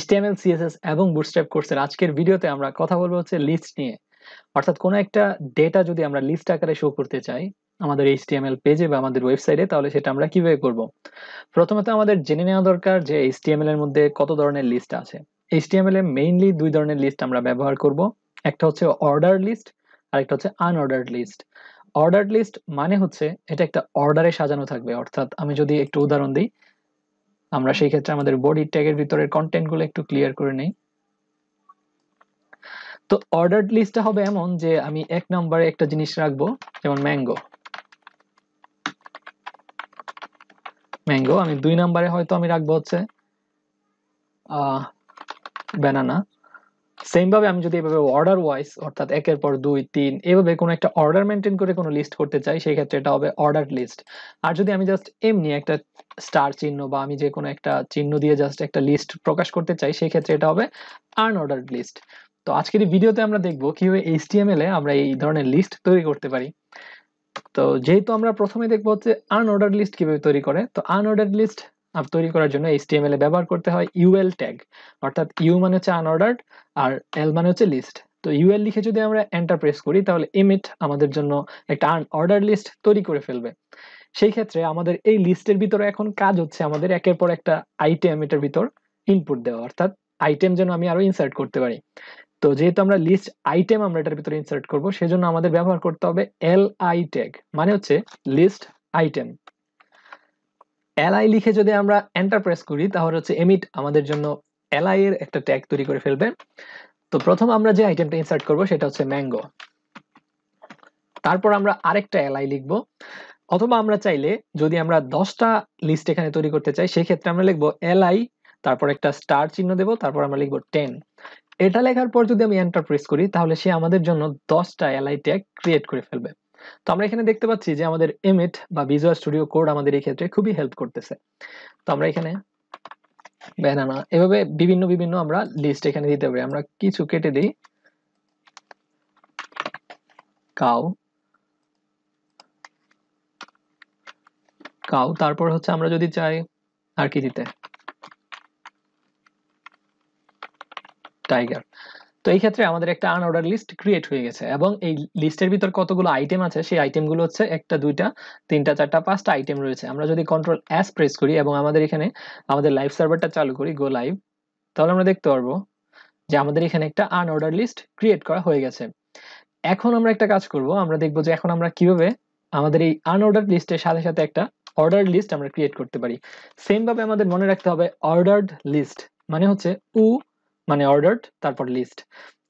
HTML, CSS এবং bootstrap কোর্সের আজকের ভিডিওতে আমরা কথা বলবো হচ্ছে লিস্ট নিয়ে। অর্থাৎ কোনো একটা ডেটা যদি আমরা লিস্ট আকারে শো করতে চাই আমাদের HTML পেজে বা আমাদের ওয়েবসাইটে, তাহলে সেটা আমরা কিভাবে করব। প্রথমত আমাদের জেনে নেওয়া দরকার যে HTML এর মধ্যে কত ধরনের লিস্ট আছে। HTML এ মেইনলি দুই ধরনের লিস্ট আমরা ব্যবহার করব। একটা হচ্ছে অর্ডার লিস্ট আর একটা হচ্ছে আনঅর্ডার্ড লিস্ট। অর্ডার্ড লিস্ট মানে হচ্ছে এটা একটা অর্ডারে সাজানো থাকবে। অর্থাৎ আমি যদি একটু উদাহরণ দিই, আমরা সেই ক্ষেত্রে আমাদের বডি ট্যাগের ভিতরের কন্টেন্ট গুলো একটু ক্লিয়ার করে নেই। তো অর্ডার্ড লিস্টটা হবে এমন যে আমি এক নম্বরে একটা জিনিস রাখবো, যেমন ম্যাঙ্গো। আমি দুই নম্বরে হয়তো আমি রাখবো হচ্ছে ব্যানানা। সেম ভাবে আমি যদি এভাবে অর্ডার ওয়াইজ অর্থাৎ একের পর দুই তিন এভাবে কোনো একটা অর্ডার মেনটেন করে কোনো লিস্ট করতে চাই, সেই ক্ষেত্রে এটা হবে অর্ডার লিস্ট। আর যদি আমি জাস্ট এমনি একটা স্টার চিহ্ন বা আমি যে কোনো একটা চিহ্ন দিয়ে জাস্ট একটা লিস্ট প্রকাশ করতে চাই, সেই ক্ষেত্রে এটা হবে আনঅর্ডার্ড লিস্ট। তো আজকের এই ভিডিওতে আমরা দেখবো কিভাবে HTML এ আমরা এই ধরনের লিস্ট তৈরি করতে পারি। তো যেহেতু আমরা প্রথমে দেখবো হচ্ছে আনঅর্ডার্ড লিস্ট কিভাবে তৈরি করে, তো আনঅর্ডার্ড লিস্ট তৈরি করার জন্য HTML এ ব্যবহার করতে হয় UL ট্যাগ। অর্থাৎ ইউ মানে হচ্ছে আনঅর্ডার্ড আর এল মানে হচ্ছে লিস্ট। তো UL লিখে যদি আমরা এন্টার প্রেস করি, তাহলে এমিট আমাদের জন্য একটা আনঅর্ডার লিস্ট তৈরি করে ফেলবে। সেই ক্ষেত্রে আমাদের এই লিস্টের ভিতরে এখন কাজ হচ্ছে আমাদের একের পর একটা আইটেম এটার ভিতর ইনপুট দেওয়া, অর্থাৎ আইটেম যেন আমি আরো ইনসার্ট করতে পারি। তো যেহেতু আমরা লিস্ট আইটেম আমরা এটার ভিতরে ইনসার্ট করব, সেজন্য আমাদের ব্যবহার করতে হবে LI ট্যাগ, মানে হচ্ছে লিস্ট আইটেম। LI লিখে যদি আমরা এন্টার প্রেস করি, তাহলে হচ্ছে এমিট আমাদের জন্য LI এর একটা ট্যাগ তৈরি করে ফেলবে। তো প্রথম আমরা যে আইটেমটা ইনসার্ট করব সেটা হচ্ছে ম্যাঙ্গো। তারপর আমরা আরেকটা LI লিখবো, অথবা আমরা চাইলে যদি আমরা 10টা লিস্ট এখানে তৈরি করতে চাই, সেই ক্ষেত্রে আমরা লিখবো LI, তারপর একটা স্টার চিহ্ন দেব, তারপর আমরা লিখবো 10। এটা লেখার পর যদি আমি এন্টার প্রেস করি, তাহলে সে আমাদের জন্য 10টা LI ট্যাগ ক্রিয়েট করে ফেলবে। তো আমরা এখানে দেখতে পাচ্ছি যে আমাদের এমিট বা ভিজুয়াল স্টুডিও কোড আমাদের এই ক্ষেত্রে খুবই হেল্প করতেছে। তো আমরা এখানে ব্যানানা এভাবে বিভিন্ন বিভিন্ন আমরা লিস্ট এখানে দিতে পারি। আমরা কিছু কেটে দিই, কাউ কাউ তারপর হচ্ছে আমরা যদি চাই আর কি দিতে, টাইগার। তো এই ক্ষেত্রে আমাদের একটা আনঅর্ডার লিস্ট ক্রিয়েট হয়ে গেছে, এবং এই লিস্টের ভিতর কতগুলো আইটেম আছে সেই আইটেমগুলো হচ্ছে একটা দুইটা তিনটা চারটা পাঁচটা আইটেম রয়েছে। আমরা যদি কন্ট্রোল এস প্রেস করি এবং আমাদের এখানে আমাদের লাইভ সার্ভারটা চালু করি, গো লাইভ, তাহলে আমরা দেখতে পারবো যে আমাদের এখানে একটা আনঅর্ডার লিস্ট ক্রিয়েট করা হয়ে গেছে। এখন আমরা একটা কাজ করব, আমরা দেখবো যে এখন আমরা কিভাবে আমাদের এই আনঅর্ডার লিস্টের সাথে সাথে একটা অর্ডার লিস্ট আমরা ক্রিয়েট করতে পারি। সেম ভাবে আমাদের মনে রাখতে হবে অর্ডার্ড লিস্ট মানে হচ্ছে উ মানে অর্ডার্ড, তারপর লিস্ট।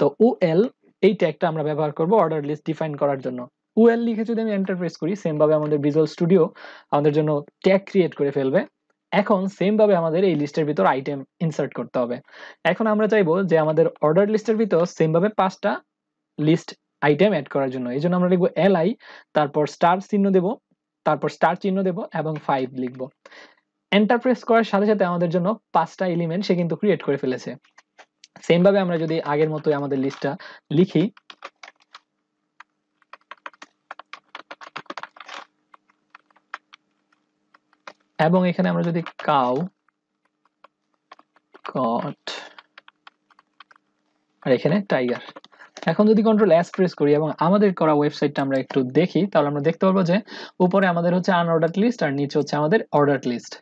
তো UL এই ট্যাগটা আমরা ব্যবহার করব অর্ডার লিস্ট ডিফাইন করার জন্য। UL লিখে যদি আমি এন্টার প্রেস করি, সেম ভাবে আমাদের ভিজুয়াল স্টুডিও আমাদের জন্য ট্যাগ ক্রিয়েট করে ফেলবে। এখন সেম ভাবে আমাদের এই লিস্টের ভিতর আইটেম ইনসার্ট করতে হবে। এখন আমরা চাইবো যে আমাদের অর্ডার লিস্টের ভিতর সেম ভাবে 5টা লিস্ট আইটেম অ্যাড করার জন্য, এই জন্য আমরা লিখবো LI, তারপর স্টার চিহ্ন দেব, তারপর স্টার চিহ্ন দেব এবং 5 লিখবো। এন্টার প্রেস করার সাথে সাথে আমাদের জন্য 5টা এলিমেন্ট সে কিন্তু ক্রিয়েট করে ফেলেছে। সেম ভাবে আমরা যদি আগের মতোই আমাদের লিস্টটা লিখি, এবং এখানে আমরা যদি কাউ কট আর এখানে টাইগার, এখন যদি কন্ট্রোল এস প্রেস করি এবং আমাদের করা ওয়েবসাইটটা আমরা একটু দেখি, তাহলে আমরা দেখতে পারবো যে উপরে আমাদের হচ্ছে আনঅর্ডার্ড লিস্ট আর নিচে হচ্ছে আমাদের অর্ডার্ড লিস্ট।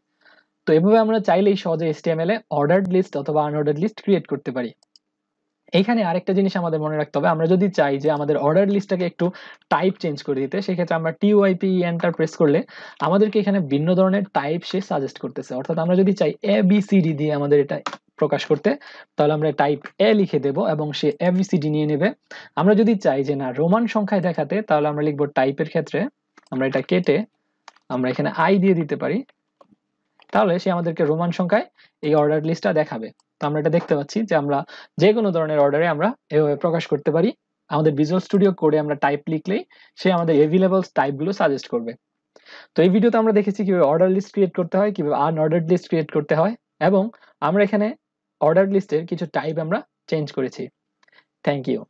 তো এভাবে আমরা চাইলেই সহজে HTML এ অর্ডার্ড লিস্ট অথবা আনঅর্ডার্ড লিস্ট ক্রিয়েট করতে পারি। এইখানে আরেকটা জিনিস আমাদের মনে রাখতে হবে, আমরা যদি চাই যে আমাদের অর্ডার লিস্টটাকে একটু টাইপ চেঞ্জ করে দিতে, সেক্ষেত্রে আমরা TYP এন্টার প্রেস করলে আমাদেরকে এখানে ভিন্ন ধরনের টাইপ সে সাজেস্ট করতেছে। অর্থাৎ আমরা যদি চাই ABCD দিয়ে আমাদের এটা প্রকাশ করতে, তাহলে আমরা টাইপ A লিখে দেব এবং সে ABCD নিয়ে নেবে। আমরা যদি চাই যে না রোমান সংখ্যায় দেখাতে, তাহলে আমরা লিখবো টাইপের ক্ষেত্রে আমরা এটা কেটে আমরা এখানে I দিয়ে দিতে পারি, তাহলে সে আমাদেরকে রোমান সংখ্যায় এই অর্ডার লিস্টটা দেখাবে। তো আমরা এটা দেখতে পাচ্ছি যে আমরা যে কোনো ধরনের অর্ডারে আমরা এভাবে প্রকাশ করতে পারি। আমাদের ভিজুয়াল স্টুডিও কোডে আমরা টাইপ লিখলেই সে আমাদের এভেলেবল টাইপগুলো সাজেস্ট করবে। তো এই ভিডিওতে আমরা দেখেছি কিভাবে অর্ডার লিস্ট ক্রিয়েট করতে হয়, কিভাবে আনঅর্ডার্ড লিস্ট ক্রিয়েট করতে হয়, এবং আমরা এখানে অর্ডার লিস্টের কিছু টাইপ আমরা চেঞ্জ করেছি। Thank you.